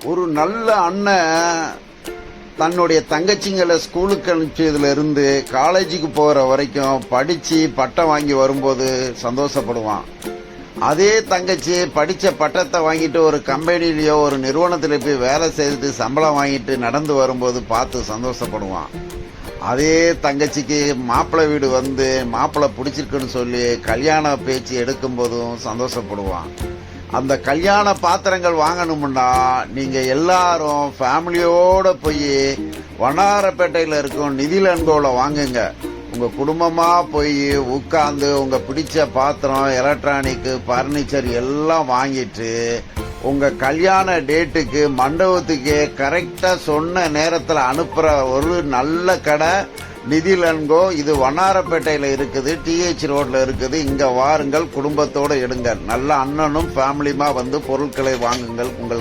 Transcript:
ஒரு நல்ல அண்ணன் தன்னுடைய தங்கச்சிங்களை ஸ்கூலுக்கு அனுப்பிச்சதுல இருந்து காலேஜுக்கு போற வரைக்கும் படிச்சு பட்டம் வாங்கி வரும்போது சந்தோஷப்படுவான். அதே தங்கச்சி படிச்ச பட்டத்தை வாங்கிட்டு ஒரு கம்பெனிலயோ ஒரு நிறுவனத்துல போய் வேலை செய்து சம்பளம் வாங்கிட்டு நடந்து வரும்போது பார்த்து சந்தோஷப்படுவான். அதே தங்கச்சிக்கு மாப்பிள்ளை வீடு வந்து மாப்பிள்ளை பிடிச்சிருக்குன்னு சொல்லி கல்யாண பேச்சு எடுக்கும் போதும் சந்தோஷப்படுவான். அந்த கல்யாண பாத்திரங்கள் வாங்கணும்னா நீங்க எல்லாரும் ஃபேமிலியோட போய் வண்ணாரப்பேட்டையில இருக்கும் நிதிலன்கோல வாங்குங்க. உங்க குடும்பமா போய் உட்கார்ந்து உங்க பிடிச்ச பாத்திரம், எலக்ட்ரானிக், பர்னிச்சர் எல்லாம் வாங்கிட்டு உங்க கல்யாண டேட்டுக்கு மண்டபத்துக்கு கரெக்டா சொன்ன நேரத்துல அனுப்புற ஒரு நல்ல கடை நிதிலன்கோ. இது வண்ணாரப்பேட்டையில இருக்குது, TH ரோட்ல இருக்குது. இங்க வாருங்கள், குடும்பத்தோட எடுங்க. நல்ல அண்ணனும் ஃபேமிலியுமா வந்து பொருட்களை வாங்குங்கள். உங்கள்